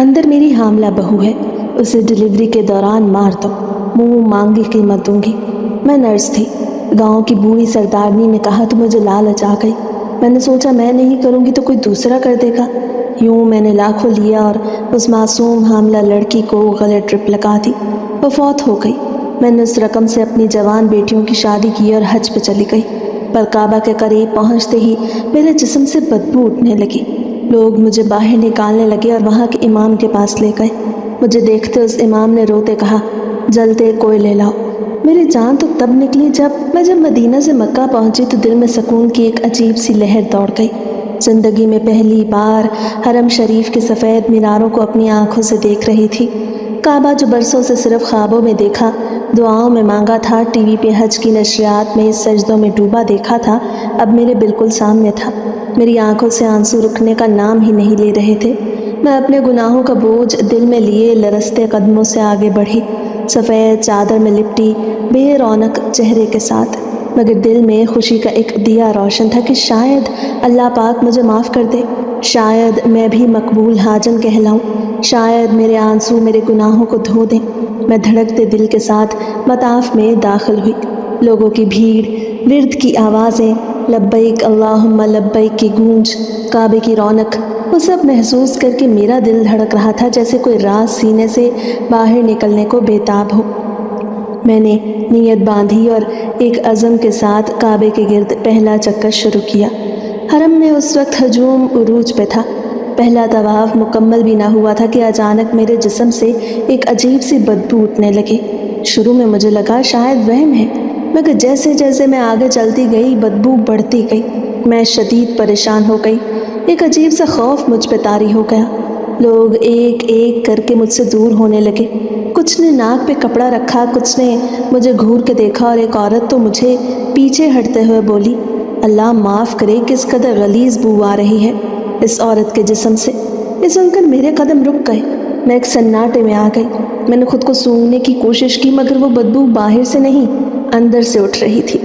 اندر میری حاملہ بہو ہے، اسے ڈلیوری کے دوران مار دو، منہ مانگی قیمت دوں گی۔ میں نرس تھی، گاؤں کی بوڑھی سردارنی نے کہا تو مجھے لالچ آ گئی۔ میں نے سوچا میں نہیں کروں گی تو کوئی دوسرا کر دے گا۔ یوں میں نے لاکھوں لیا اور اس معصوم حاملہ لڑکی کو غلط ٹرپ لگا دی۔ وہ فوت ہو گئی۔ میں نے اس رقم سے اپنی جوان بیٹیوں کی شادی کی اور حج پہ چلی گئی، پر کعبہ کے قریب پہنچتے ہی میرے جسم سے بدبو اٹھنے لگی۔ لوگ مجھے باہر نکالنے لگے اور وہاں کے امام کے پاس لے گئے۔ مجھے دیکھتے اس امام نے روتے کہا، جلتے کوئلے لاؤ۔ میری جان تو تب نکلی جب مدینہ سے مکہ پہنچی تو دل میں سکون کی ایک عجیب سی لہر دوڑ گئی۔ زندگی میں پہلی بار حرم شریف کے سفید میناروں کو اپنی آنکھوں سے دیکھ رہی تھی۔ کعبہ جو برسوں سے صرف خوابوں میں دیکھا، دعاؤں میں مانگا تھا، ٹی وی پہ حج کی نشریات میں سجدوں میں ڈوبا دیکھا تھا، اب میرے بالکل سامنے تھا۔ میری آنکھوں سے آنسو رکنے کا نام ہی نہیں لے رہے تھے۔ میں اپنے گناہوں کا بوجھ دل میں لیے لرزتے قدموں سے آگے بڑھی، سفید چادر میں لپٹی بے رونق چہرے کے ساتھ، مگر دل میں خوشی کا ایک دیا روشن تھا کہ شاید اللہ پاک مجھے معاف کر دے، شاید میں بھی مقبول حاجن کہلاؤں، شاید میرے آنسو میرے گناہوں کو دھو دیں۔ میں دھڑکتے دل کے ساتھ مطاف میں داخل ہوئی۔ لوگوں کی بھیڑ، ورد کی آوازیں، لبیک اللہم لبیک کی گونج، کعبے کی رونق، وہ سب محسوس کر کے میرا دل دھڑک رہا تھا جیسے کوئی راز سینے سے باہر نکلنے کو بےتاب ہو۔ میں نے نیت باندھی اور ایک عزم کے ساتھ کعبے کے گرد پہلا چکر شروع کیا۔ حرم میں اس وقت ہجوم عروج پہ تھا۔ پہلا طواف مکمل بھی نہ ہوا تھا کہ اچانک میرے جسم سے ایک عجیب سی بدبو اٹھنے لگی۔ شروع میں مجھے لگا شاید وہم ہے، مگر جیسے جیسے میں آگے چلتی گئی بدبو بڑھتی گئی۔ میں شدید پریشان ہو گئی، ایک عجیب سا خوف مجھ پہ طاری ہو گیا۔ لوگ ایک ایک کر کے مجھ سے دور ہونے لگے، کچھ نے ناک پہ کپڑا رکھا، کچھ نے مجھے گھور کے دیکھا اور ایک عورت تو مجھے پیچھے ہٹتے ہوئے بولی، اللہ معاف کرے کس قدر غلیظ بو آ رہی ہے اس عورت کے جسم سے۔ یہ سن کر میرے قدم رک گئے، میں ایک سناٹے میں آ گئی۔ میں نے خود کو سونگنے کی کوشش کی مگر وہ بدبو باہر سے نہیں اندر سے اٹھ رہی تھی،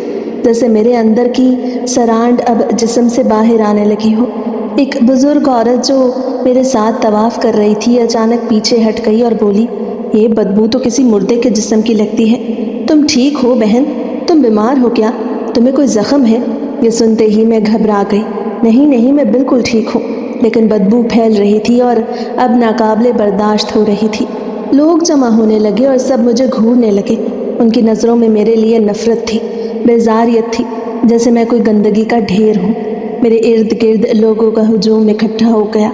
جیسے میرے اندر کی سرانڈ اب جسم سے باہر آنے لگی ہو۔ ایک بزرگ عورت جو میرے ساتھ طواف کر رہی تھی اچانک پیچھے ہٹ گئی اور بولی، یہ بدبو تو کسی مردے کے جسم کی لگتی ہے، تم ٹھیک ہو بہن؟ تم بیمار ہو کیا؟ تمہیں کوئی زخم ہے؟ یہ سنتے ہی میں گھبرا گئی۔ نہیں میں بالکل ٹھیک ہوں، لیکن بدبو پھیل رہی تھی اور اب ناقابل برداشت ہو رہی تھی۔ لوگ جمع ہونے لگے اور سب مجھے گھورنے لگے۔ ان کی نظروں میں میرے لیے نفرت تھی، بیزاریت تھی، جیسے میں کوئی گندگی کا ڈھیر ہوں۔ میرے ارد گرد لوگوں کا ہجوم اکٹھا ہو گیا۔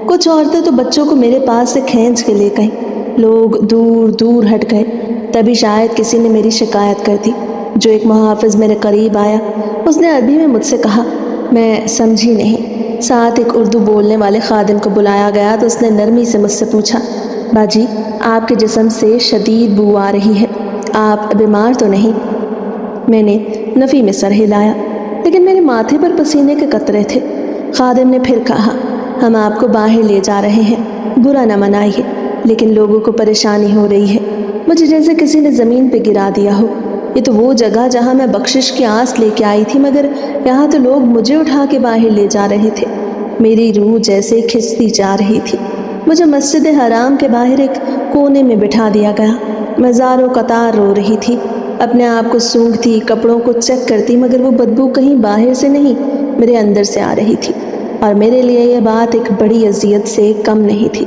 کچھ عورتیں تو بچوں کو میرے پاس سے کھینچ کے لے گئیں۔ لوگ دور دور ہٹ گئے۔ تبھی شاید کسی نے میری شکایت کر دی۔ جو ایک محافظ میرے قریب آیا، اس نے عربی میں مجھ سے کہا، میں سمجھی نہیں۔ ساتھ ایک اردو بولنے والے خادم کو بلایا گیا تو اس نے نرمی سے مجھ سے پوچھا، باجی آپ کے جسم سے شدید بو آ رہی ہے، آپ بیمار تو نہیں؟ میں نے نفی میں سر ہلایا، لیکن میرے ماتھے پر پسینے کے قطرے تھے۔ خادم نے پھر کہا، ہم آپ کو باہر لے جا رہے ہیں، برا نہ منائیے، لیکن لوگوں کو پریشانی ہو رہی ہے۔ مجھے جیسے کسی نے زمین پہ گرا دیا ہو۔ یہ تو وہ جگہ جہاں میں بخشش کی آس لے کے آئی تھی، مگر یہاں تو لوگ مجھے اٹھا کے باہر لے جا رہے تھے۔ میری روح جیسے کھنچتی جا رہی تھی۔ مجھے مسجد حرام کے باہر ایک کونے میں بٹھا دیا گیا۔ میں زاروں قطار رو رہی تھی، اپنے آپ کو سونگھتی، کپڑوں کو چیک کرتی، مگر وہ بدبو کہیں باہر سے نہیں میرے اندر سے آ رہی تھی، اور میرے لیے یہ بات ایک بڑی اذیت سے کم نہیں تھی۔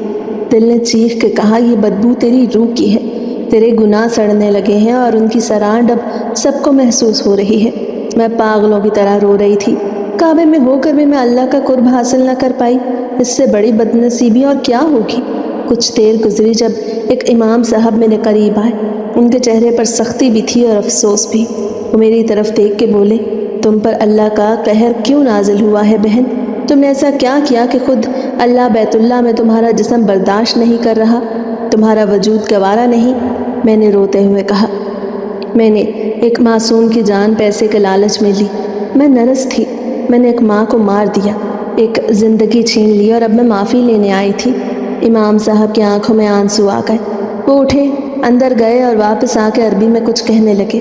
دل نے چیخ کے کہا، یہ بدبو تیری روح کی ہے، تیرے گناہ سڑنے لگے ہیں اور ان کی سرانڈ اب سب کو محسوس ہو رہی ہے۔ میں پاگلوں کی طرح رو رہی تھی۔ کعبے میں ہو کر بھی میں اللہ کا قرب حاصل نہ کر پائی، اس سے بڑی بدنصیبی اور کیا ہوگی۔ کچھ دیر گزری جب ایک امام صاحب میرے قریب آئے۔ ان کے چہرے پر سختی بھی تھی اور افسوس بھی۔ وہ میری طرف دیکھ کے بولے، تم پر اللہ کا قہر کیوں نازل ہوا ہے بہن؟ تم نے ایسا کیا کیا کہ خود اللہ بیت اللہ میں تمہارا جسم برداشت نہیں کر رہا، تمہارا وجود گوارا نہیں؟ میں نے روتے ہوئے کہا، میں نے ایک معصوم کی جان پیسے کے لالچ میں لی۔ میں نرس تھی، میں نے ایک ماں کو مار دیا، ایک زندگی چھین لی، اور اب میں معافی لینے آئی تھی۔ امام صاحب کی آنکھوں میں آنسو آ گئے۔ وہ اٹھے، اندر گئے اور واپس آ کے عربی میں کچھ کہنے لگے۔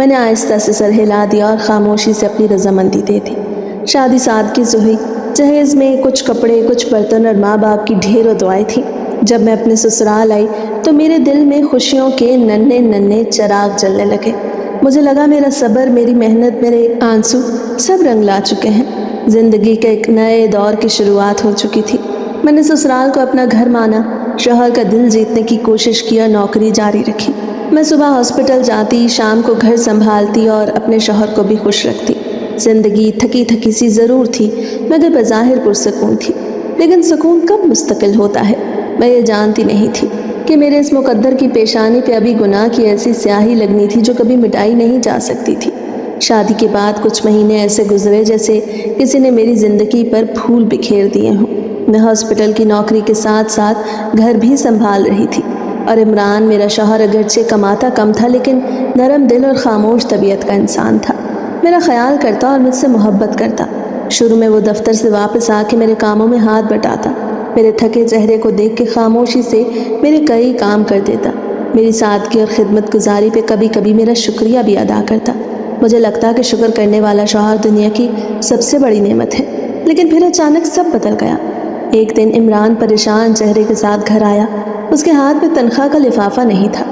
میں نے آہستہ سے سر ہلا دیا اور خاموشی سے اپنی رضامندی دے دی۔ شادی سادگی سے ہوئی، جہیز میں کچھ کپڑے، کچھ برتن اور ماں باپ کی ڈھیروں دعائیں تھیں۔ جب میں اپنے سسرال آئی تو میرے دل میں خوشیوں کے ننھے ننھے چراغ جلنے لگے۔ مجھے لگا میرا صبر، میری محنت، میرے آنسو سب رنگ لا چکے ہیں۔ زندگی کے ایک نئے دور کی شروعات ہو چکی تھی۔ میں نے سسرال کو اپنا گھر مانا، شوہر کا دل جیتنے کی کوشش کی اور نوکری جاری رکھی۔ میں صبح ہاسپٹل جاتی، شام کو گھر سنبھالتی اور اپنے شوہر کو بھی خوش رکھتی۔ زندگی تھکی تھکی سی ضرور تھی مگر بظاہر پرسکون تھی۔ لیکن سکون کب مستقل ہوتا ہے؟ میں یہ جانتی نہیں تھی کہ میرے اس مقدر کی پیشانی پہ ابھی گناہ کی ایسی سیاہی لگنی تھی جو کبھی مٹائی نہیں جا سکتی تھی۔ شادی کے بعد کچھ مہینے ایسے گزرے جیسے کسی نے میری زندگی پر پھول بکھیر دیے ہوں۔ میں ہاسپٹل کی نوکری کے ساتھ ساتھ گھر بھی سنبھال رہی تھی، اور عمران میرا شوہر اگرچہ کماتا کم تھا لیکن نرم دل اور خاموش طبیعت کا انسان تھا۔ میرا خیال کرتا اور مجھ سے محبت کرتا۔ شروع میں وہ دفتر سے واپس آ کے میرے کاموں میں ہاتھ بٹاتا، میرے تھکے چہرے کو دیکھ کے خاموشی سے میرے کئی کام کر دیتا، میری سادگی اور خدمت گزاری پہ کبھی کبھی میرا شکریہ بھی ادا کرتا۔ مجھے لگتا کہ شکر کرنے والا شوہر دنیا کی سب سے بڑی نعمت ہے۔ لیکن پھر اچانک سب بدل گیا۔ ایک دن عمران پریشان چہرے کے ساتھ گھر آیا۔ اس کے ہاتھ میں تنخواہ کا لفافہ نہیں تھا۔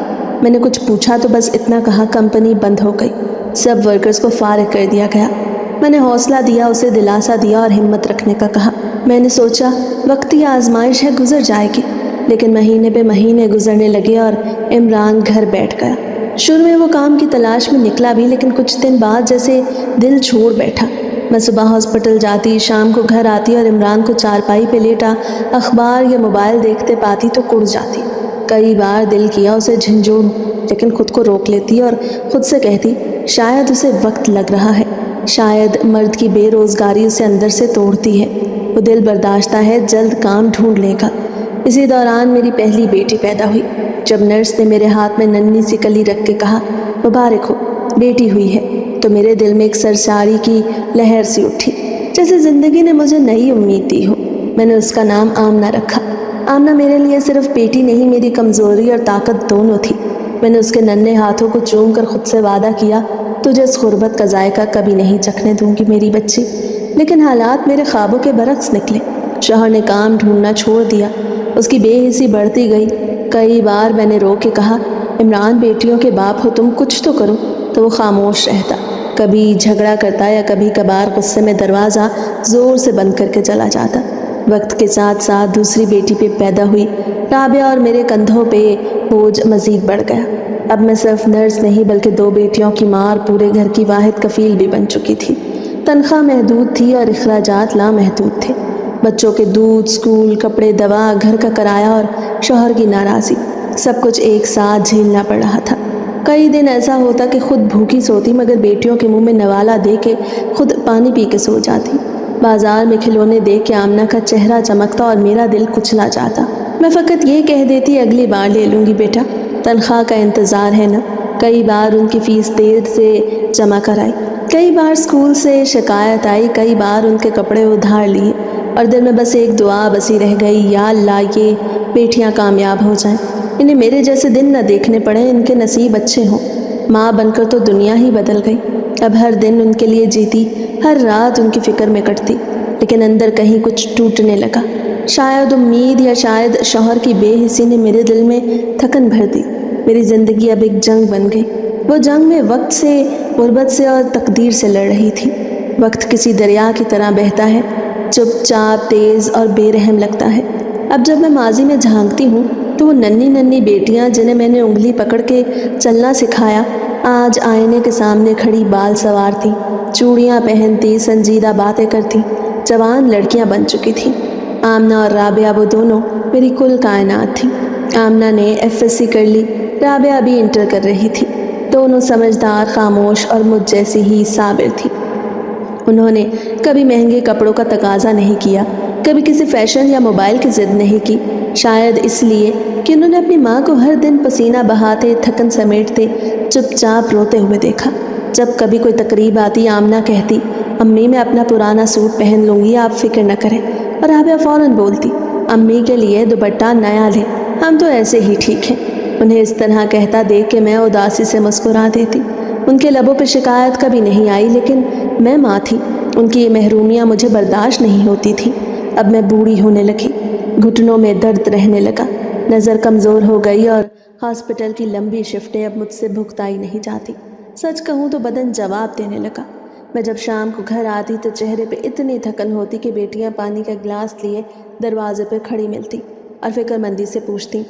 میں نے کچھ پوچھا تو بس اتنا کہا، کمپنی بند ہو گئی، سب ورکرز کو فارغ کر دیا گیا۔ میں نے حوصلہ دیا، اسے دلاسا دیا اور ہمت رکھنے کا کہا۔ میں نے سوچا وقتی آزمائش ہے، گزر جائے گی۔ لیکن مہینے پہ مہینے گزرنے لگے اور عمران گھر بیٹھ گیا۔ شروع میں وہ کام کی تلاش میں نکلا بھی، لیکن کچھ دن بعد جیسے دل چھوڑ بیٹھا۔ میں صبح ہاسپٹل جاتی، شام کو گھر آتی اور عمران کو چارپائی پہ لیٹا اخبار یا موبائل دیکھتے پاتی تو کڑ جاتی۔ کئی بار دل کیا اسے جھنجھوڑوں، لیکن خود کو روک لیتی اور خود سے کہتی شاید اسے وقت لگ رہا ہے، شاید مرد کی بے روزگاری اسے اندر سے توڑتی ہے، وہ دل برداشتہ ہے، جلد کام ڈھونڈ لے گا۔ اسی دوران میری پہلی بیٹی پیدا ہوئی۔ جب نرس نے میرے ہاتھ میں ننھی سی کلی رکھ کے کہا مبارک ہو، بیٹی ہوئی ہے، تو میرے دل میں ایک سرساری کی لہر سی اٹھی، جیسے زندگی نے مجھے نئی امید دی ہو۔ میں نے اس کا نام آمنہ رکھا۔ آمنہ میرے لیے صرف بیٹی نہیں، میری کمزوری اور طاقت دونوں تھی۔ میں نے اس کے ننھے ہاتھوں کو چوم کر خود سے وعدہ کیا تجھے اس غربت کا ذائقہ کبھی نہیں چکھنے دوں گی میری بچی۔ لیکن حالات میرے خوابوں کے برعکس نکلے۔ شوہر نے کام ڈھونڈنا چھوڑ دیا، اس کی بے حسی بڑھتی گئی۔ کئی بار میں نے رو کے کہا عمران بیٹیوں کے باپ ہو تم، کچھ تو کرو، تو وہ خاموش رہتا، کبھی جھگڑا کرتا یا کبھی کبھار غصے میں دروازہ زور سے بند کر کے چلا جاتا۔ وقت کے ساتھ ساتھ دوسری بیٹی پہ پیدا ہوئی رابعہ، اور میرے کندھوں پہ بوجھ مزید بڑھ گیا۔ اب میں صرف نرس نہیں بلکہ 2 بیٹیوں کی ماں اور پورے گھر کی واحد کفیل بھی بن چکی تھی۔ تنخواہ محدود تھی اور اخراجات لامحدود تھے۔ بچوں کے دودھ، اسکول، کپڑے، دوا، گھر کا کرایہ اور شوہر کی ناراضی، سب کچھ ایک ساتھ جھیلنا پڑ رہا تھا۔ کئی دن ایسا ہوتا کہ خود بھوکی سوتی مگر بیٹیوں کے منہ میں نوالا دے کے خود پانی پی کے سو جاتی۔ بازار میں کھلونے دیکھ کے آمنہ کا چہرہ چمکتا اور میرا دل کچلا جاتا۔ میں فقط یہ کہہ دیتی اگلی بار لے لوں گی بیٹا، تنخواہ کا انتظار ہے نا۔ کئی بار ان کی فیس دیر سے جمع کرائی، کئی بار اسکول سے شکایت آئی، کئی بار ان کے کپڑے ادھار لیے، اور دل میں بس ایک دعا بسی رہ گئی، یا اللہ یہ بیٹیاں کامیاب ہو جائیں، انہیں میرے جیسے دن نہ دیکھنے پڑیں، ان کے نصیب اچھے ہوں۔ ماں بن کر تو دنیا ہی بدل گئی۔ اب ہر دن ان کے لیے جیتی، ہر رات ان کی فکر میں کٹتی، لیکن اندر کہیں کچھ ٹوٹنے لگا۔ شاید امید یا شاید شوہر کی بے حسی نے میرے دل میں تھکن بھر دی۔ میری زندگی اب ایک جنگ بن گئی۔ وہ جنگ میں وقت سے، غربت سے اور تقدیر سے لڑ رہی تھی۔ وقت کسی دریا کی طرح بہتا ہے، چپ چاپ، تیز اور بے رحم لگتا ہے۔ اب جب میں ماضی میں جھانکتی ہوں تو وہ ننھی ننھی بیٹیاں جنہیں میں نے انگلی پکڑ کے چلنا سکھایا، آج آئینے کے سامنے کھڑی بال سنوارتی، چوڑیاں پہنتی، سنجیدہ باتیں کرتی، جوان لڑکیاں بن چکی تھیں۔ آمنہ اور رابعہ وہ دونوں میری کل کائنات تھیں۔ آمنہ نے FSC کر لی، رابعہ ابھی انٹر کر رہی تھی۔ دونوں سمجھدار، خاموش اور مجھ جیسی ہی صابر تھی۔ انہوں نے کبھی مہنگے کپڑوں کا تقاضا نہیں کیا، کبھی کسی فیشن یا موبائل کی ضد نہیں کی، شاید اس لیے کہ انہوں نے اپنی ماں کو ہر دن پسینہ بہاتے، تھکن سمیٹتے، چپ چاپ روتے ہوئے دیکھا۔ جب کبھی کوئی تقریب آتی، آمنہ کہتی امی میں اپنا پرانا سوٹ پہن لوں گی، آپ فکر نہ کریں، اور رابعہ فوراً بولتی امی کے لیے دوپٹہ نیا لیں، ہم تو ایسے ہی ٹھیک ہیں۔ انہیں اس طرح کہتا دیکھ کے میں اداسی سے مسکرا دیتی۔ ان کے لبوں پہ شکایت کبھی نہیں آئی، لیکن میں ماں تھی، ان کی یہ محرومیاں مجھے برداشت نہیں ہوتی تھی۔ اب میں بوڑھی ہونے لگی، گھٹنوں میں درد رہنے لگا، نظر کمزور ہو گئی اور ہاسپٹل کی لمبی شفٹیں اب مجھ سے بھگتائی نہیں جاتی۔ سچ کہوں تو بدن جواب دینے لگا۔ میں جب شام کو گھر آتی تو چہرے پہ اتنی تھکن ہوتی کہ بیٹیاں پانی کا گلاس لیے دروازے پہ کھڑی ملتی اور فکر مندی سے پوچھتی،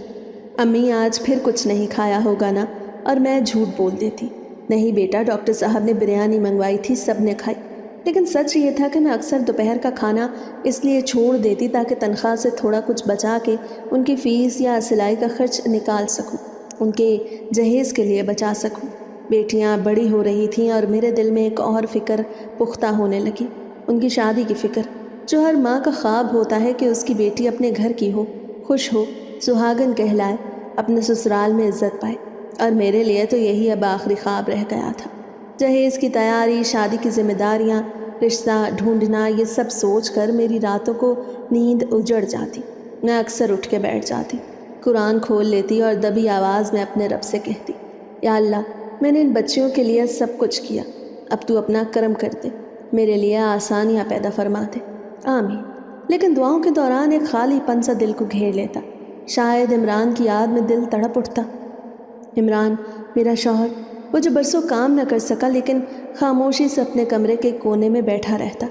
امی آج پھر کچھ نہیں کھایا ہوگا نا؟ اور میں جھوٹ بول دیتی، نہیں بیٹا، ڈاکٹر صاحب نے بریانی منگوائی تھی، سب نے کھائی۔ لیکن سچ یہ تھا کہ میں اکثر دوپہر کا کھانا اس لیے چھوڑ دیتی تاکہ تنخواہ سے تھوڑا کچھ بچا کے ان کی فیس یا سلائی کا خرچ نکال سکوں، ان کے جہیز کے لیے بچا سکوں۔ بیٹیاں بڑی ہو رہی تھیں اور میرے دل میں ایک اور فکر پختہ ہونے لگی، ان کی شادی کی فکر، جو ہر ماں کا خواب ہوتا ہے کہ اس کی بیٹی اپنے گھر کی ہو، خوش ہو، سہاگن کہلائے، اپنے سسرال میں عزت پائے۔ اور میرے لیے تو یہی اب آخری خواب رہ گیا تھا۔ جہیز کی تیاری، شادی کی ذمہ داریاں، رشتہ ڈھونڈنا، یہ سب سوچ کر میری راتوں کو نیند اجڑ جاتی۔ میں اکثر اٹھ کے بیٹھ جاتی، قرآن کھول لیتی اور دبی آواز میں اپنے رب سے کہتی، یا اللہ، میں نے ان بچیوں کے لیے سب کچھ کیا، اب تو اپنا کرم کر دے، میرے لیے آسانیاں پیدا فرما دے، آمین۔ لیکن دعاؤں کے دوران ایک خالی پن سا دل کو گھیر لیتا۔ شاید عمران کی یاد میں دل تڑپ اٹھتا۔ عمران، میرا شوہر، وہ جو برسوں کام نہ کر سکا لیکن خاموشی سے اپنے کمرے کے کونے میں بیٹھا رہتا،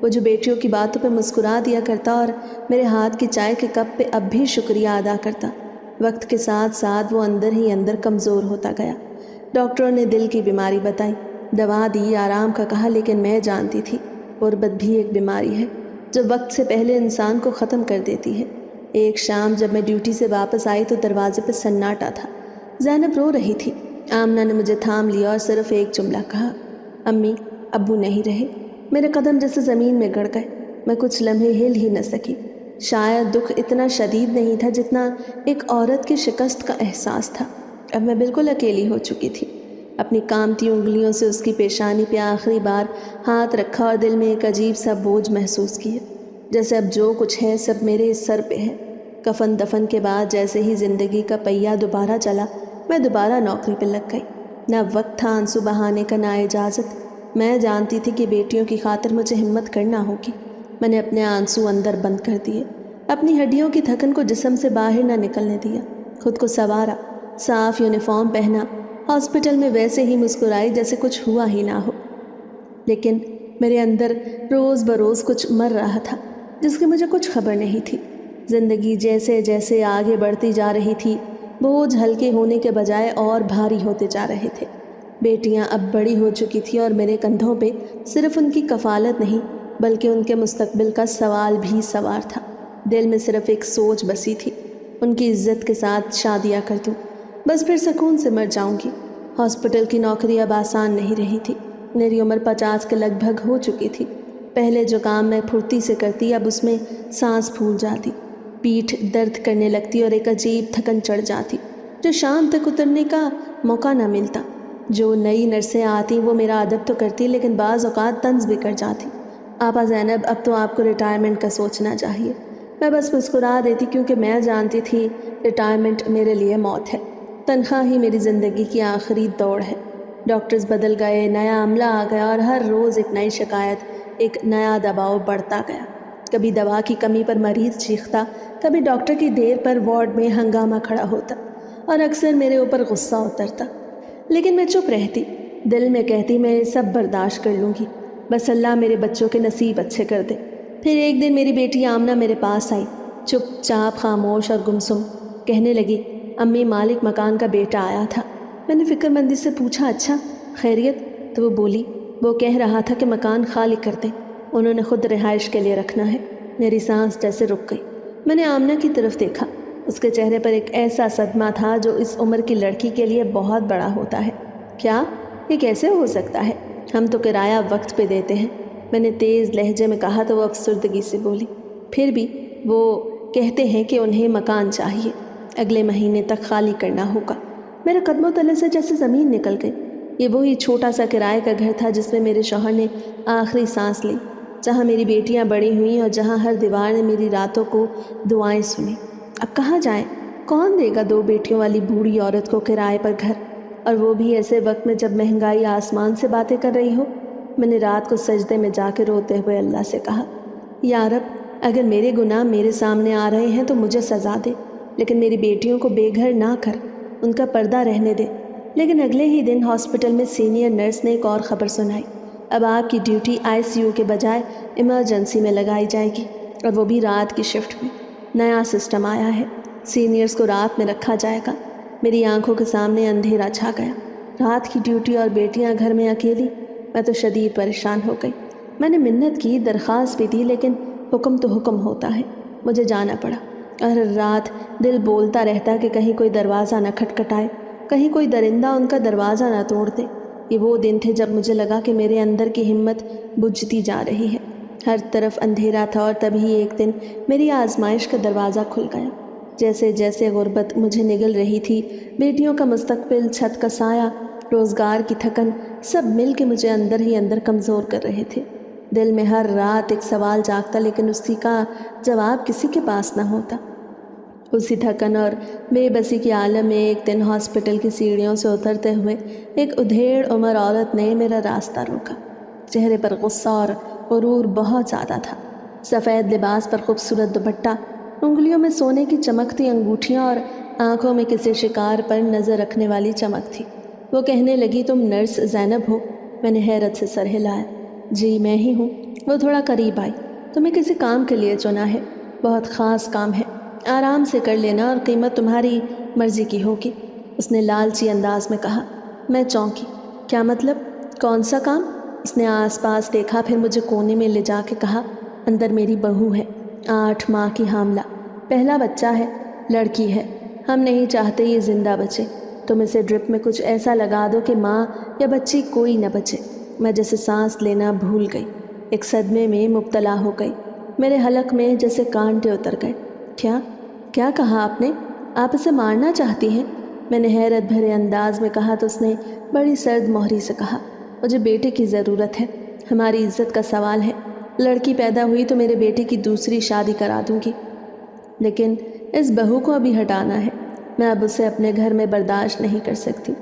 وہ جو بیٹیوں کی باتوں پہ مسکرا دیا کرتا اور میرے ہاتھ کی چائے کے کپ پہ اب بھی شکریہ ادا کرتا۔ وقت کے ساتھ ساتھ وہ اندر ہی اندر کمزور ہوتا گیا۔ ڈاکٹروں نے دل کی بیماری بتائی، دوا دی، آرام کا کہا، لیکن میں جانتی تھی غربت بھی ایک بیماری ہے جو وقت سے پہلے انسان کو ختم کر دیتی ہے۔ ایک شام جب میں ڈیوٹی سے واپس آئی تو دروازے پہ سناٹا تھا۔ زینب رو رہی تھی۔ آمنہ نے مجھے تھام لیا اور صرف ایک جملہ کہا، امی، ابو نہیں رہے۔ میرے قدم جیسے زمین میں گڑ گئے، میں کچھ لمحے ہل ہی نہ سکی۔ شاید دکھ اتنا شدید نہیں تھا جتنا ایک عورت کی شکست کا احساس تھا۔ اب میں بالکل اکیلی ہو چکی تھی۔ اپنی کامتی انگلیوں سے اس کی پیشانی پہ آخری بار ہاتھ رکھا اور دل میں ایک عجیب سا بوجھ محسوس کیا، جیسے اب جو کچھ ہے سب میرے سر پہ ہے۔ کفن دفن کے بعد جیسے ہی زندگی کا پہیہ دوبارہ چلا، میں دوبارہ نوکری پہ لگ گئی۔ نہ وقت تھا آنسو بہانے کا، نہ اجازت۔ میں جانتی تھی کہ بیٹیوں کی خاطر مجھے ہمت کرنا ہوگی۔ میں نے اپنے آنسو اندر بند کر دیے، اپنی ہڈیوں کی تھکن کو جسم سے باہر نہ نکلنے دیا، خود کو سنوارا، صاف یونیفارم پہنا، ہاسپٹل میں ویسے ہی مسکرائی جیسے کچھ ہوا ہی نہ ہو۔ لیکن میرے اندر روز بروز کچھ مر رہا تھا جس کی مجھے کچھ خبر نہیں تھی۔ زندگی جیسے جیسے آگے بڑھتی جا رہی تھی، بوجھ ہلکے ہونے کے بجائے اور بھاری ہوتے جا رہے تھے۔ بیٹیاں اب بڑی ہو چکی تھیں اور میرے کندھوں پہ صرف ان کی کفالت نہیں بلکہ ان کے مستقبل کا سوال بھی سوار تھا۔ دل میں صرف ایک سوچ بسی تھی، ان کی عزت کے ساتھ شادیاں کر دوں، بس پھر سکون سے مر جاؤں گی۔ ہاسپٹل کی نوکری اب آسان نہیں رہی تھی۔ میری عمر 50 کے لگ بھگ ہو چکی تھی۔ پہلے جو کام میں پھرتی سے کرتی اب اس میں سانس پھول جاتی، پیٹھ درد کرنے لگتی اور ایک عجیب تھکن چڑھ جاتی جو شام تک اترنے کا موقع نہ ملتا۔ جو نئی نرسیں آتی وہ میرا ادب تو کرتی لیکن بعض اوقات طنز بھی کر جاتی۔ آپا زینب، اب تو آپ کو ریٹائرمنٹ کا سوچنا چاہیے۔ میں بس مسکرا دیتی کیونکہ میں جانتی تھی ریٹائرمنٹ میرے لیے موت ہے، تنخواہ ہی میری زندگی کی آخری دوڑ ہے۔ ڈاکٹرز بدل گئے، نیا عملہ آ گیا اور ہر روز ایک نئی شکایت، ایک نیا دباؤ بڑھتا گیا۔ کبھی دوا کی کمی پر مریض چیختا، کبھی ڈاکٹر کی دیر پر وارڈ میں ہنگامہ کھڑا ہوتا اور اکثر میرے اوپر غصہ اترتا، لیکن میں چپ رہتی، دل میں کہتی میں سب برداشت کر لوں گی، بس اللہ میرے بچوں کے نصیب اچھے کر دے۔ پھر ایک دن میری بیٹی آمنہ میرے پاس آئی، چپ چاپ، خاموش اور گمسم، کہنے لگی، امی، مالک مکان کا بیٹا آیا تھا۔ میں نے فکر مندی سے پوچھا، اچھا، خیریت؟ تو وہ بولی، وہ کہہ رہا تھا کہ مکان خالی کر دیں، انہوں نے خود رہائش کے لیے رکھنا ہے۔ میری سانس جیسے رک گئی۔ میں نے آمنہ کی طرف دیکھا، اس کے چہرے پر ایک ایسا صدمہ تھا جو اس عمر کی لڑکی کے لیے بہت بڑا ہوتا ہے۔ کیا یہ کیسے ہو سکتا ہے؟ ہم تو کرایہ وقت پہ دیتے ہیں، میں نے تیز لہجے میں کہا تو وہ افسردگی سے بولی، پھر بھی وہ کہتے ہیں کہ انہیں مکان چاہیے، اگلے مہینے تک خالی کرنا ہوگا۔ میرے قدموں تلے سے جیسے زمین نکل گئی۔ یہ وہی چھوٹا سا کرائے کا گھر تھا جس میں میرے شوہر نے آخری سانس لی، جہاں میری بیٹیاں بڑی ہوئیں اور جہاں ہر دیوار نے میری راتوں کو دعائیں سنی۔ اب کہاں جائیں؟ کون دے گا 2 بیٹیوں والی بوڑھی عورت کو کرائے پر گھر؟ اور وہ بھی ایسے وقت میں جب مہنگائی آسمان سے باتیں کر رہی ہو۔ میں نے رات کو سجدے میں جا کے روتے ہوئے اللہ سے کہا، یا رب، اگر میرے گناہ میرے سامنے آ رہے ہیں تو مجھے سزا دے، لیکن میری بیٹیوں کو بے گھر نہ کر، ان کا پردہ رہنے دے۔ لیکن اگلے ہی دن ہاسپٹل میں سینئر نرس نے ایک اور خبر سنائی، اب آپ کی ڈیوٹی ICU کے بجائے ایمرجنسی میں لگائی جائے گی، اور وہ بھی رات کی شفٹ میں۔ نیا سسٹم آیا ہے، سینئرز کو رات میں رکھا جائے گا۔ میری آنکھوں کے سامنے اندھیرا چھا گیا، رات کی ڈیوٹی اور بیٹیاں گھر میں اکیلی۔ میں تو شدید پریشان ہو گئی۔ میں نے منت کی، درخواست بھی دی، لیکن حکم تو حکم ہوتا ہے، مجھے جانا پڑا۔ اور ہر رات دل بولتا رہتا کہ کہیں کوئی دروازہ نہ کھٹکھٹائے، کہیں کوئی درندہ ان کا دروازہ نہ توڑ دے۔ یہ وہ دن تھے جب مجھے لگا کہ میرے اندر کی ہمت بجھتی جا رہی ہے، ہر طرف اندھیرا تھا، اور تبھی ایک دن میری آزمائش کا دروازہ کھل گیا۔ جیسے جیسے غربت مجھے نگل رہی تھی، بیٹیوں کا مستقبل، چھت کا سایہ، روزگار کی تھکن، سب مل کے مجھے اندر ہی اندر کمزور کر رہے تھے۔ دل میں ہر رات ایک سوال جاگتا، لیکن اسی کا جواب کسی کے پاس نہ ہوتا۔ اسی تھکن اور بے بسی کے عالم میں ایک دن ہاسپٹل کی سیڑھیوں سے اترتے ہوئے ایک ادھیڑ عمر عورت نے میرا راستہ روکا۔ چہرے پر غصہ اور غرور بہت زیادہ تھا۔ سفید لباس پر خوبصورت دوپٹہ، انگلیوں میں سونے کی چمکتی انگوٹھیاں اور آنکھوں میں کسی شکار پر نظر رکھنے والی چمک تھی۔ وہ کہنے لگی، تم نرس زینب ہو؟ میں نے حیرت سے سر ہلایا۔ جی میں ہی ہوں۔ وہ تھوڑا قریب آئی۔ تمہیں کسی کام کے لیے چنا ہے، بہت خاص کام ہے، آرام سے کر لینا اور قیمت تمہاری مرضی کی ہوگی، اس نے لالچی انداز میں کہا۔ میں چونکی۔ کیا مطلب؟ کون سا کام؟ اس نے آس پاس دیکھا، پھر مجھے کونے میں لے جا کے کہا، اندر میری بہو ہے، 8 ماہ کی حاملہ، پہلا بچہ ہے، لڑکی ہے، ہم نہیں چاہتے یہ زندہ بچے، تم اسے ڈرپ میں کچھ ایسا لگا دو کہ ماں یا بچی کوئی نہ بچے۔ میں جیسے سانس لینا بھول گئی، ایک صدمے میں مبتلا ہو گئی، میرے حلق میں جیسے کانٹے اتر گئے۔ کیا کہا آپ نے؟ آپ اسے مارنا چاہتی ہیں؟ میں نے حیرت بھرے انداز میں کہا تو اس نے بڑی سرد مہری سے کہا، مجھے بیٹے کی ضرورت ہے، ہماری عزت کا سوال ہے، لڑکی پیدا ہوئی تو میرے بیٹے کی دوسری شادی کرا دوں گی، لیکن اس بہو کو ابھی ہٹانا ہے، میں اب اسے اپنے گھر میں برداشت نہیں کر سکتی۔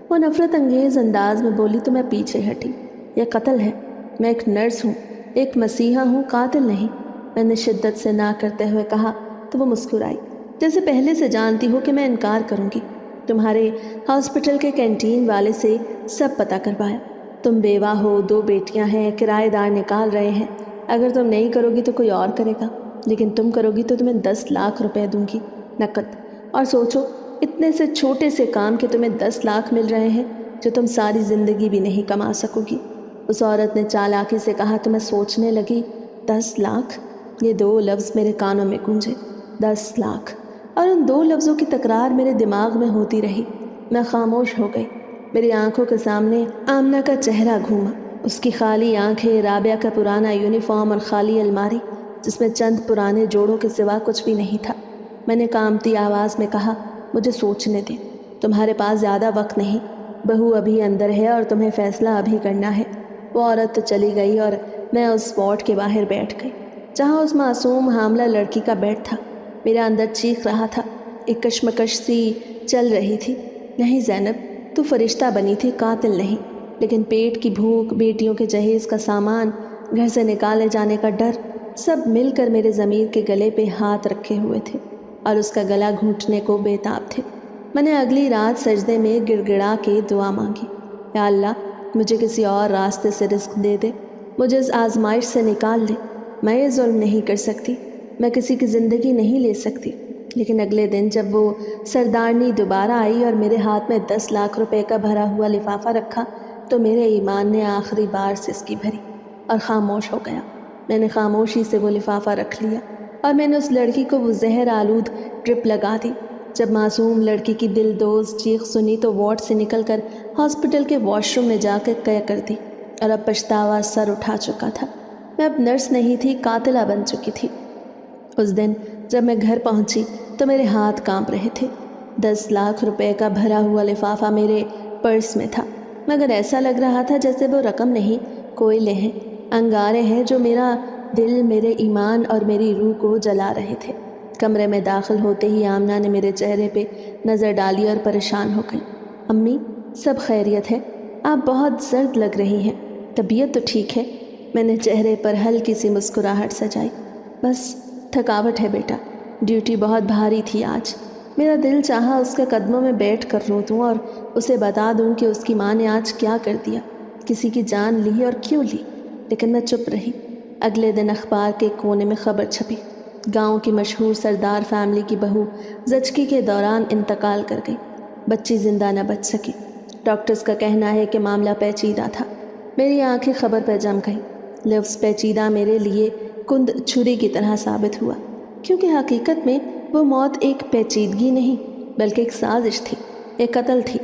وہ نفرت انگیز انداز میں بولی تو میں پیچھے ہٹی۔ یہ قتل ہے، میں ایک نرس ہوں، ایک مسیحا ہوں، قاتل نہیں، میں نے شدت سے نہ کرتے ہوئے کہا تو وہ مسکرائی، جیسے پہلے سے جانتی ہو کہ میں انکار کروں گی۔ تمہارے ہاسپٹل کے کینٹین والے سے سب پتہ کروایا، تم بیوہ ہو، 2 بیٹیاں ہیں، کرایہ دار نکال رہے ہیں، اگر تم نہیں کرو گی تو کوئی اور کرے گا، لیکن تم کرو گی تو تمہیں 10 لاکھ روپے دوں گی نقد، اور سوچو اتنے سے چھوٹے سے کام کے تمہیں 10 لاکھ مل رہے ہیں جو تم ساری زندگی بھی نہیں کما سکو گی۔ اس عورت نے چالاکی سے کہا تو میں سوچنے لگی، 10 لاکھ؟ یہ 2 لفظ میرے کانوں میں گونجے، 10 لاکھ، اور ان 2 لفظوں کی تکرار میرے دماغ میں ہوتی رہی۔ میں خاموش ہو گئی۔ میری آنکھوں کے سامنے آمنہ کا چہرہ گھوما، اس کی خالی آنکھیں، رابعہ کا پرانا یونیفارم اور خالی الماری جس میں چند پرانے جوڑوں کے سوا کچھ بھی نہیں تھا۔ میں نے کانپتی آواز میں کہا، مجھے سوچنے دیں، تمہارے پاس زیادہ وقت نہیں، بہو ابھی اندر ہے اور تمہیں فیصلہ ابھی کرنا ہے۔ وہ عورت تو چلی گئی اور میں اس وارڈ کے باہر بیٹھ گئی جہاں اس معصوم حاملہ لڑکی کا بیڈ تھا۔ میرا اندر چیخ رہا تھا، ایک کشمکش سی چل رہی تھی، نہیں زینب، تو فرشتہ بنی تھی، قاتل نہیں، لیکن پیٹ کی بھوک، بیٹیوں کے جہیز کا سامان، گھر سے نکالے جانے کا ڈر، سب مل کر میرے ضمیر کے گلے پہ ہاتھ رکھے ہوئے تھے اور اس کا گلا گھونٹنے کو بے تاب تھے۔ میں نے اگلی رات سجدے میں گڑ گڑا کے دعا مانگی، یا اللہ مجھے کسی اور راستے سے رزق دے دے، مجھے اس آزمائش سے نکال دے، میں یہ ظلم نہیں کر سکتی، میں کسی کی زندگی نہیں لے سکتی۔ لیکن اگلے دن جب وہ سردارنی دوبارہ آئی اور میرے ہاتھ میں 10 لاکھ روپے کا بھرا ہوا لفافہ رکھا تو میرے ایمان نے آخری بار سسکی بھری اور خاموش ہو گیا۔ میں نے خاموشی سے وہ لفافہ رکھ لیا اور میں نے اس لڑکی کو وہ زہر آلود ڈرپ لگا دی۔ جب معصوم لڑکی کی دل دوز چیخ سنی تو وارڈ سے نکل کر ہاسپٹل کے واش روم میں جا کے قے کر دی، اور اب پچھتاوا سر اٹھا چکا تھا۔ میں اب نرس نہیں تھی، قاتلہ بن چکی تھی۔ اس دن جب میں گھر پہنچی تو میرے ہاتھ کانپ رہے تھے۔ 10 لاکھ روپے کا بھرا ہوا لفافہ میرے پرس میں تھا، مگر ایسا لگ رہا تھا جیسے وہ رقم نہیں، کوئلے ہیں، انگارے ہیں جو میرا دل، میرے ایمان اور میری روح کو جلا رہے تھے۔ کمرے میں داخل ہوتے ہی آمنہ نے میرے چہرے پہ نظر ڈالی اور پریشان ہو گئی۔ امی، سب خیریت ہے؟ آپ بہت زرد لگ رہی ہیں، طبیعت تو ٹھیک ہے؟ میں نے چہرے پر ہلکی سی مسکراہٹ سجائی۔ بس تھکاوٹ ہے بیٹا، ڈیوٹی بہت بھاری تھی آج۔ میرا دل چاہا اس کے قدموں میں بیٹھ کر رو دوں اور اسے بتا دوں کہ اس کی ماں نے آج کیا کر دیا، کسی کی جان لی اور کیوں لی، لیکن میں چپ رہی۔ اگلے دن اخبار کے کونے میں خبر چھپی، گاؤں کی مشہور سردار فیملی کی بہو زچگی کے دوران انتقال کر گئی۔ بچی زندہ نہ بچ سکی۔ ڈاکٹرز کا کہنا ہے کہ معاملہ پیچیدہ تھا۔ میری آنکھیں خبر پہ جم گئیں۔ لفظ پیچیدہ میرے لیے کند چھری کی طرح ثابت ہوا، کیونکہ حقیقت میں وہ موت ایک پیچیدگی نہیں بلکہ ایک سازش تھی، ایک قتل تھی۔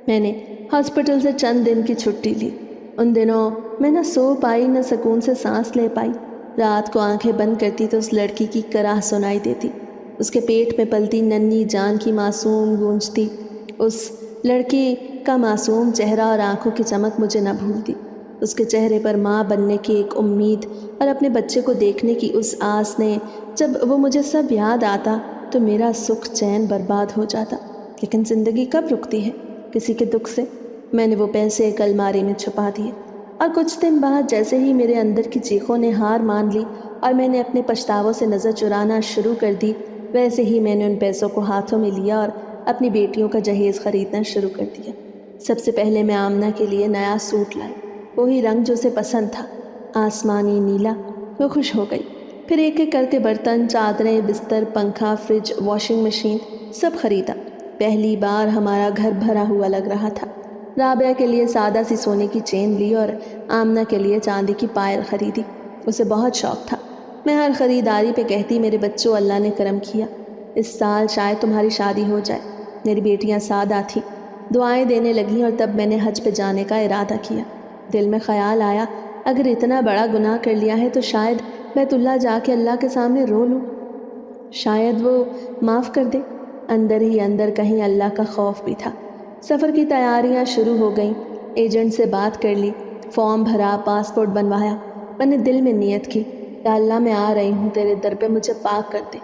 میں نے ہاسپٹل سے چند دن کی چھٹی لی۔ ان دنوں میں نہ سو پائی، نہ سکون سے سانس لے پائی۔ رات کو آنکھیں بند کرتی تو اس لڑکی کی کراہ سنائی دیتی، اس کے پیٹ میں پلتی ننھی جان کی معصوم گونجتی۔ اس لڑکی کا معصوم چہرہ اور آنکھوں کی چمک مجھے نہ بھولتی۔ اس کے چہرے پر ماں بننے کی ایک امید اور اپنے بچے کو دیکھنے کی اس آس نے جب وہ مجھے سب یاد آتا تو میرا سکھ چین برباد ہو جاتا۔ لیکن زندگی کب رکتی ہے کسی کے دکھ سے؟ میں نے وہ پیسے ایک الماری میں چھپا دیے، اور کچھ دن بعد جیسے ہی میرے اندر کی چیخوں نے ہار مان لی اور میں نے اپنے پچھتاووں سے نظر چرانا شروع کر دی، ویسے ہی میں نے ان پیسوں کو ہاتھوں میں لیا اور اپنی بیٹیوں کا جہیز خریدنا شروع کر دیا۔ سب سے پہلے میں آمنہ کے لیے نیا سوٹ لائی، وہی رنگ جو اسے پسند تھا، آسمانی نیلا۔ وہ خوش ہو گئی۔ پھر ایک ایک کر کے برتن، چادریں، بستر، پنکھا، فریج، واشنگ مشین سب خریدا۔ پہلی بار ہمارا گھر بھرا ہوا لگ رہا تھا۔ رابعہ کے لیے سادہ سی سونے کی چین لی اور آمنہ کے لیے چاندی کی پائل خریدی۔ اسے بہت شوق تھا۔ میں ہر خریداری پہ کہتی، میرے بچوں، اللہ نے کرم کیا، اس سال شاید تمہاری شادی ہو جائے۔ میری بیٹیاں سادہ تھیں، دعائیں دینے لگیں، اور تب میں نے حج پہ جانے کا ارادہ کیا۔ دل میں خیال آیا، اگر اتنا بڑا گناہ کر لیا ہے تو شاید بیت اللہ جا کے اللہ کے سامنے رو لوں، شاید وہ معاف کر دے۔ اندر ہی اندر کہیں اللہ کا خوف بھی تھا۔ سفر کی تیاریاں شروع ہو گئیں۔ ایجنٹ سے بات کر لی، فارم بھرا، پاسپورٹ بنوایا۔ میں نے دل میں نیت کی، یا اللہ میں آ رہی ہوں تیرے در پہ، مجھے پاک کر دے،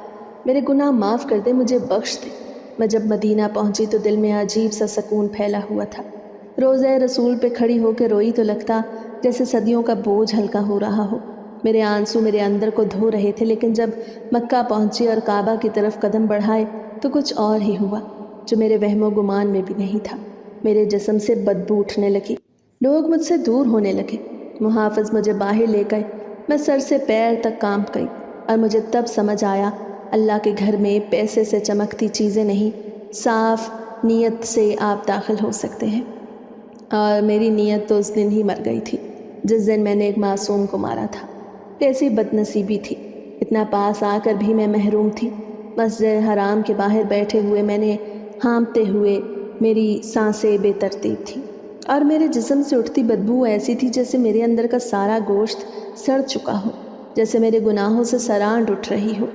میرے گناہ معاف کر دے، مجھے بخش دے۔ میں جب مدینہ پہنچی تو دل میں عجیب سا سکون پھیلا ہوا تھا۔ روضہ رسول پہ کھڑی ہو کے روئی تو لگتا جیسے صدیوں کا بوجھ ہلکا ہو رہا ہو۔ میرے آنسو میرے اندر کو دھو رہے تھے، لیکن جب مکہ پہنچی اور کعبہ کی طرف قدم بڑھائے تو کچھ اور ہی ہوا، جو میرے وہم و گمان میں بھی نہیں تھا۔ میرے جسم سے بدبو اٹھنے لگی، لوگ مجھ سے دور ہونے لگے۔ محافظ مجھے باہر لے گئے، میں سر سے پیر تک کانپ گئی، اور مجھے تب سمجھ آیا، اللہ کے گھر میں پیسے سے چمکتی چیزیں نہیں، صاف نیت سے آپ داخل ہو سکتے ہیں۔ اور میری نیت تو اس دن ہی مر گئی تھی جس دن میں نے ایک معصوم کو مارا تھا۔ کیسی بد نصیبی تھی، اتنا پاس آ کر بھی میں محروم تھی۔ مسجد حرام کے باہر بیٹھے ہوئے میں نے ہانپتے ہوئے، میری سانسیں بے ترتیب تھیں، اور میرے جسم سے اٹھتی بدبو ایسی تھی جیسے میرے اندر کا سارا گوشت سڑ چکا ہو، جیسے میرے گناہوں سے سرانڈ اٹھ رہی ہو۔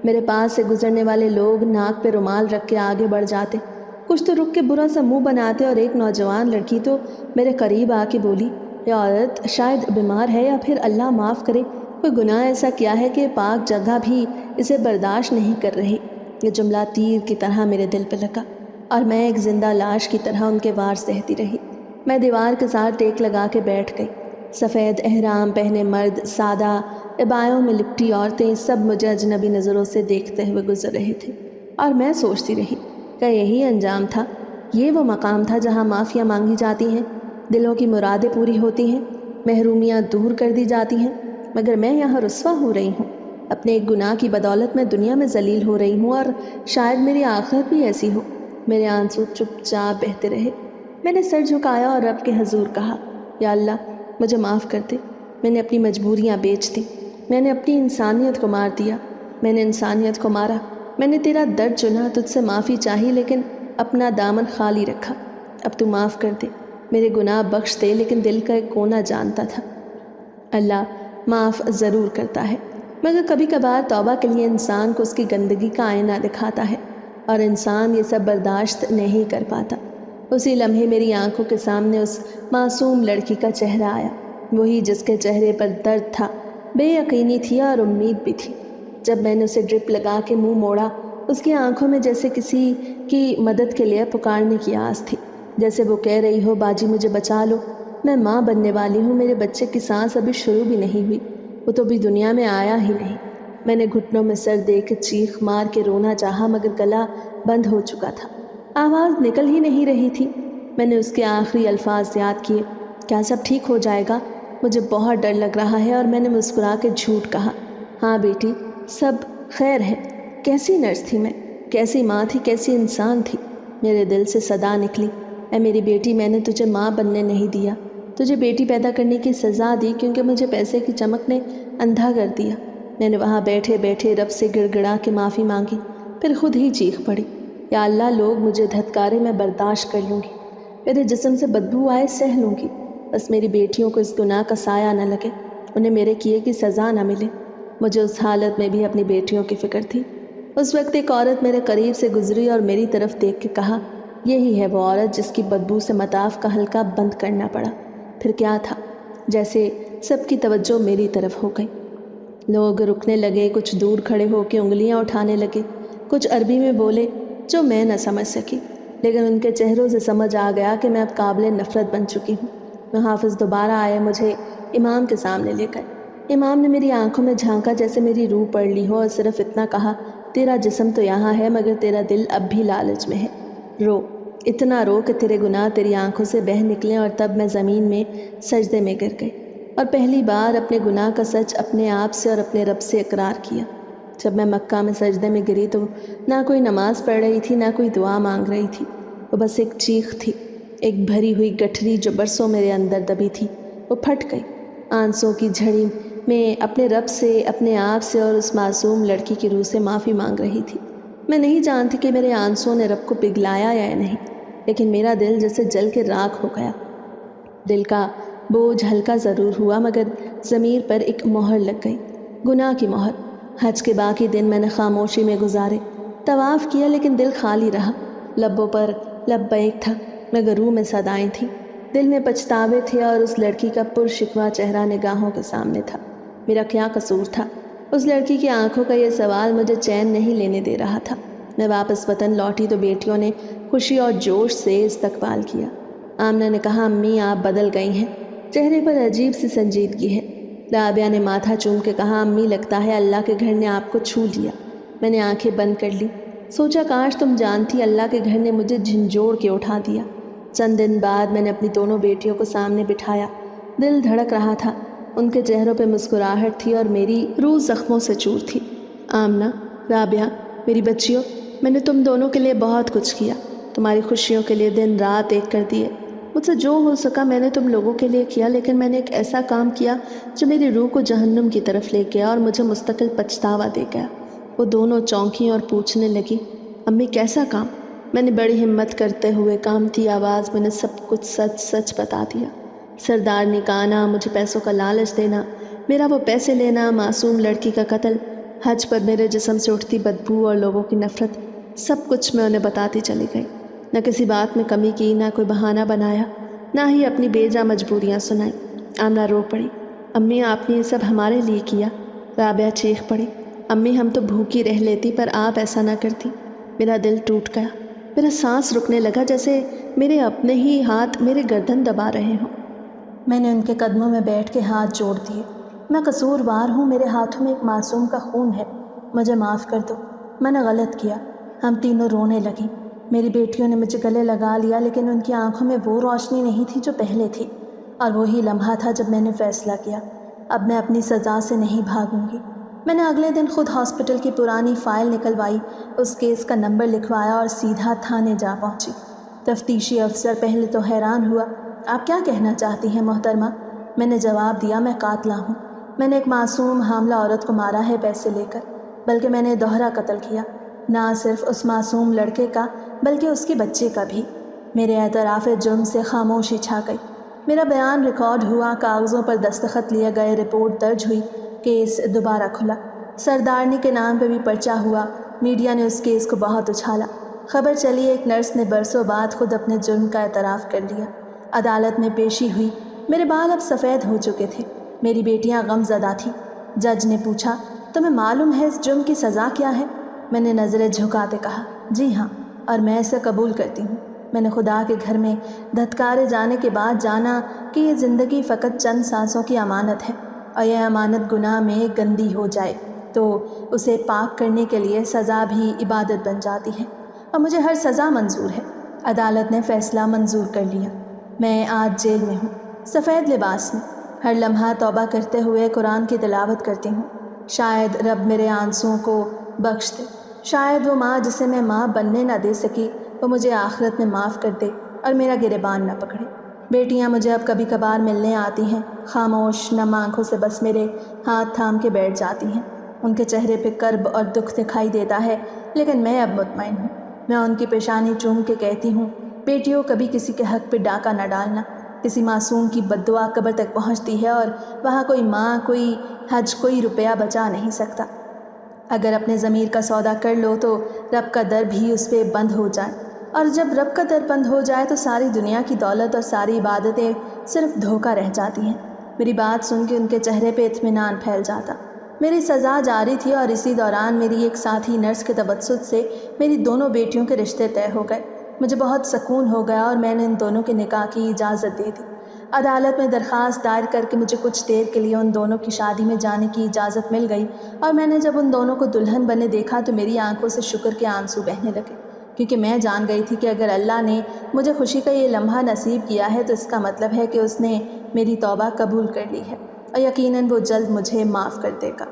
میرے پاس سے گزرنے والے لوگ ناک پہ رومال رکھ کے آگے بڑھ جاتے، کچھ تو رک کے برا سا منہ بناتے، اور ایک نوجوان لڑکی تو میرے قریب آ کے بولی، یہ عورت شاید بیمار ہے، یا پھر اللہ معاف کرے کوئی گناہ ایسا کیا ہے کہ پاک جگہ بھی اسے برداشت نہیں کر رہی۔ یہ جملہ تیر کی طرح میرے دل پہ لگا، اور میں ایک زندہ لاش کی طرح ان کے وار سہتی رہی۔ میں دیوار کے ساتھ ٹیک لگا کے بیٹھ گئی۔ سفید احرام پہنے مرد، سادہ عبایوں میں لپٹی عورتیں، سب مجھے اجنبی نظروں سے دیکھتے ہوئے گزر رہے تھے، اور میں سوچتی رہی، کیا یہی انجام تھا؟ یہ وہ مقام تھا جہاں معافیاں مانگی جاتی ہیں، دلوں کی مرادیں پوری ہوتی ہیں، محرومیاں دور کر دی جاتی ہیں؟ مگر میں یہاں رسوا ہو رہی ہوں، اپنے ایک گناہ کی بدولت میں دنیا میں ذلیل ہو رہی ہوں، اور شاید میری آخرت بھی ایسی ہو۔ میرے آنسو چپ چاپ بہتے رہے۔ میں نے سر جھکایا اور رب کے حضور کہا، یا اللہ مجھے معاف کر دے، میں نے اپنی مجبوریاں بیچ دیں، میں نے اپنی انسانیت کو مار دیا، میں نے انسانیت کو مارا، میں نے تیرا درد چنا، تجھ سے معافی چاہی، لیکن اپنا دامن خالی رکھا۔ اب تو معاف کر دے، میرے گناہ بخش دے۔ لیکن دل کا ایک کونا جانتا تھا، اللہ معاف ضرور کرتا ہے، مگر کبھی کبھار توبہ کے لیے انسان کو اس کی گندگی کا آئینہ دکھاتا ہے، اور انسان یہ سب برداشت نہیں کر پاتا۔ اسی لمحے میری آنکھوں کے سامنے اس معصوم لڑکی کا چہرہ آیا، وہی جس کے چہرے پر درد تھا، بے یقینی تھی اور امید بھی تھی۔ جب میں نے اسے ڈرپ لگا کے منہ موڑا، اس کی آنکھوں میں جیسے کسی کی مدد کے لیے پکارنے کی آس تھی۔ جیسے وہ کہہ رہی ہو باجی مجھے بچا لو، میں ماں بننے والی ہوں، میرے بچے کی سانس ابھی شروع بھی نہیں ہوئی، وہ تو ابھی دنیا میں آیا ہی نہیں۔ میں نے گھٹنوں میں سر دے کے چیخ مار کے رونا چاہا مگر گلا بند ہو چکا تھا، آواز نکل ہی نہیں رہی تھی۔ میں نے اس کے آخری الفاظ یاد کیے، کیا سب ٹھیک ہو جائے گا؟ مجھے بہت ڈر لگ رہا ہے، اور میں نے مسکرا کے جھوٹ کہا، ہاں بیٹی سب خیر ہے۔ کیسی نرس تھی میں، کیسی ماں تھی، کیسی انسان تھی۔ میرے دل سے صدا نکلی، اے میری بیٹی میں نے تجھے ماں بننے نہیں دیا، تجھے بیٹی پیدا کرنے کی سزا دی کیونکہ مجھے پیسے کی چمک نے اندھا کر دیا۔ میں نے وہاں بیٹھے بیٹھے رب سے گڑ گڑا کے معافی مانگی، پھر خود ہی چیخ پڑی، یا اللہ لوگ مجھے دھتکارے میں برداشت کر لوں گی، میرے جسم سے بدبو آئے سہ لوں گی، بس میری بیٹیوں کو اس گناہ کا سایہ نہ لگے، انہیں میرے کیے کی سزا نہ ملے۔ مجھے اس حالت میں بھی اپنی بیٹیوں کی فکر تھی۔ اس وقت ایک عورت میرے قریب سے گزری اور میری طرف دیکھ کے کہا، یہی ہے وہ عورت جس کی بدبو سے مطاف کا حلقہ بند کرنا پڑا۔ پھر کیا تھا، جیسے سب کی توجہ میری طرف ہو گئی۔ لوگ رکنے لگے، کچھ دور کھڑے ہو کے انگلیاں اٹھانے لگے، کچھ عربی میں بولے جو میں نہ سمجھ سکی، لیکن ان کے چہروں سے سمجھ آ گیا کہ میں اب قابل نفرت بن چکی ہوں۔ محافظ دوبارہ آئے، مجھے امام کے سامنے لے گئے۔ امام نے میری آنکھوں میں جھانکا جیسے میری روح پڑھ لی ہو، اور صرف اتنا کہا، تیرا جسم تو یہاں ہے مگر تیرا دل اب بھی لالچ میں ہے، رو، اتنا رو کہ تیرے گناہ تیری آنکھوں سے بہہ نکلیں۔ اور تب میں زمین میں سجدے میں گر گئی اور پہلی بار اپنے گناہ کا سچ اپنے آپ سے اور اپنے رب سے اقرار کیا۔ جب میں مکہ میں سجدے میں گری تو نہ کوئی نماز پڑھ رہی تھی، نہ کوئی دعا مانگ رہی تھی، وہ بس ایک چیخ تھی، ایک بھری ہوئی گٹھری جو برسوں میرے اندر دبی تھی، وہ پھٹ گئی۔ آنسوں کی جھڑی میں اپنے رب سے، اپنے آپ سے اور اس معصوم لڑکی کی روح سے معافی مانگ رہی تھی۔ میں نہیں جانتی کہ میرے آنسوں نے رب کو پگھلایا یا نہیں، لیکن میرا دل جیسے جل کے راکھ ہو گیا۔ دل کا بوجھ ہلکا ضرور ہوا مگر ضمیر پر ایک مہر لگ گئی، گناہ کی مہر۔ حج کے باقی دن میں نے خاموشی میں گزارے، طواف کیا لیکن دل خالی رہا، لبوں پر لبیک تھا مگر روح میں صدائیں تھیں، دل میں پچھتاوے تھے، اور اس لڑکی کا پرشکوہ چہرہ نگاہوں کے سامنے تھا۔ میرا کیا قصور تھا؟ اس لڑکی کی آنکھوں کا یہ سوال مجھے چین نہیں لینے دے رہا تھا۔ میں واپس وطن لوٹی تو بیٹیوں نے خوشی اور جوش سے استقبال کیا۔ آمنہ نے کہا، امی آپ بدل گئی ہیں، چہرے پر عجیب سی سنجیدگی ہے۔ رابعہ نے ماتھا چوم کے کہا، امی لگتا ہے اللہ کے گھر نے آپ کو چھو لیا۔ میں نے آنکھیں بند کر لی، سوچا کاش تم جانتی اللہ کے گھر نے مجھے جھنجھوڑ کے اٹھا دیا۔ چند دن بعد میں نے اپنی دونوں بیٹیوں کو سامنے بٹھایا، دل دھڑک رہا تھا، ان کے چہروں پہ مسکراہٹ تھی اور میری روح زخموں سے چور تھی۔ آمنہ، رابعہ، میری بچیوں، میں نے تم دونوں کے لیے بہت کچھ کیا، تمہاری خوشیوں کے لیے دن رات ایک کر دیے، مجھ سے جو ہو سکا میں نے تم لوگوں کے لیے کیا، لیکن میں نے ایک ایسا کام کیا جو میری روح کو جہنم کی طرف لے گیا اور مجھے مستقل پچھتاوا دے گیا۔ وہ دونوں چونکیں اور پوچھنے لگی، امی کیسا کام؟ میں نے بڑی ہمت کرتے ہوئے کامتی آواز میں نے سب کچھ سچ سچ بتا دیا۔ سردارنی کا آنا، مجھے پیسوں کا لالچ دینا، میرا وہ پیسے لینا، معصوم لڑکی کا قتل، حج پر میرے جسم سے اٹھتی بدبو اور لوگوں کی نفرت، سب کچھ میں انہیں بتاتی چلی گئی۔ نہ کسی بات میں کمی کی، نہ کوئی بہانہ بنایا، نہ ہی اپنی بیجا مجبوریاں سنائیں۔ آمنہ رو پڑی، امی آپ نے یہ سب ہمارے لیے کیا۔ رابعہ چیخ پڑی، امی ہم تو بھوکی رہ لیتی پر آپ ایسا نہ کرتی۔ میرا دل ٹوٹ گیا، میرا سانس رکنے لگا جیسے میرے اپنے ہی ہاتھ میرے گردن دبا رہے ہوں۔ میں نے ان کے قدموں میں بیٹھ کے ہاتھ جوڑ دیے، میں قصوروار ہوں، میرے ہاتھوں میں ایک معصوم کا خون ہے، مجھے معاف کر دو، میں نے غلط کیا۔ ہم تینوں رونے لگیں، میری بیٹیوں نے مجھے گلے لگا لیا، لیکن ان کی آنکھوں میں وہ روشنی نہیں تھی جو پہلے تھی، اور وہی لمحہ تھا جب میں نے فیصلہ کیا، اب میں اپنی سزا سے نہیں بھاگوں گی۔ میں نے اگلے دن خود ہاسپٹل کی پرانی فائل نکلوائی، اس کیس کا نمبر لکھوایا اور سیدھا تھانے جا پہنچی۔ تفتیشی افسر پہلے تو حیران ہوا، آپ کیا کہنا چاہتی ہیں محترمہ؟ میں نے جواب دیا، میں قاتلہ ہوں، میں نے ایک معصوم حاملہ عورت کو مارا ہے پیسے لے کر، بلکہ میں نے دوہرا قتل کیا، نہ صرف اس معصوم لڑکے کا بلکہ اس کے بچے کا بھی۔ میرے اعتراف جرم سے خاموشی چھا گئی، میرا بیان ریکارڈ ہوا، کاغذوں پر دستخط لیے گئے، رپورٹ درج ہوئی، کیس دوبارہ کھلا، سردارنی کے نام پہ بھی پرچہ ہوا، میڈیا نے اس کیس کو بہت اچھالا، خبر چلی ایک نرس نے برسوں بعد خود اپنے جرم کا اعتراف کر لیا، عدالت میں پیشی ہوئی، میرے بال اب سفید ہو چکے تھے، میری بیٹیاں غم زدہ تھیں۔ جج نے پوچھا، تمہیں معلوم ہے اس جرم کی سزا کیا ہے؟ میں نے نظریں جھکاتے کہا، جی ہاں، اور میں اسے قبول کرتی ہوں۔ میں نے خدا کے گھر میں دھتکارے جانے کے بعد جانا کہ یہ زندگی فقط چند سانسوں کی امانت ہے، اور یہ امانت گناہ میں گندی ہو جائے تو اسے پاک کرنے کے لیے سزا بھی عبادت بن جاتی ہے، اور مجھے ہر سزا منظور ہے۔ عدالت نے فیصلہ منظور کر لیا۔ میں آج جیل میں ہوں، سفید لباس میں، ہر لمحہ توبہ کرتے ہوئے قرآن کی تلاوت کرتی ہوں۔ شاید رب میرے آنسوؤں کو بخش دے، شاید وہ ماں جسے میں ماں بننے نہ دے سکی وہ مجھے آخرت میں معاف کر دے اور میرا گریبان نہ پکڑے۔ بیٹیاں مجھے اب کبھی کبھار ملنے آتی ہیں، خاموش نم آنکھوں سے بس میرے ہاتھ تھام کے بیٹھ جاتی ہیں۔ ان کے چہرے پہ کرب اور دکھ دکھائی دیتا ہے، لیکن میں اب مطمئن ہوں۔ میں ان کی پیشانی چوم کے کہتی ہوں، بیٹیوں کبھی کسی کے حق پہ ڈاکہ نہ ڈالنا۔ کسی معصوم کی بد دعا قبر تک پہنچتی ہے اور وہاں کوئی ماں، کوئی حج، کوئی روپیہ بچا نہیں سکتا۔ اگر اپنے ضمیر کا سودا کر لو تو رب کا در بھی اس پہ بند ہو جائے، اور جب رب کا در بند ہو جائے تو ساری دنیا کی دولت اور ساری عبادتیں صرف دھوکہ رہ جاتی ہیں۔ میری بات سن کے ان کے چہرے پہ اطمینان پھیل جاتا۔ میری سزا جاری تھی اور اسی دوران میری ایک ساتھی نرس کے تبسط سے میری دونوں بیٹیوں کے رشتے طے ہو گئے۔ مجھے بہت سکون ہو گیا اور میں نے ان دونوں کے نکاح کی اجازت دے دی۔ عدالت میں درخواست دائر کر کے مجھے کچھ دیر کے لیے ان دونوں کی شادی میں جانے کی اجازت مل گئی، اور میں نے جب ان دونوں کو دلہن بنے دیکھا تو میری آنکھوں سے شکر کے آنسو بہنے لگے، کیونکہ میں جان گئی تھی کہ اگر اللہ نے مجھے خوشی کا یہ لمحہ نصیب کیا ہے تو اس کا مطلب ہے کہ اس نے میری توبہ قبول کر لی ہے، اور یقیناً وہ جلد مجھے معاف کر دے گا۔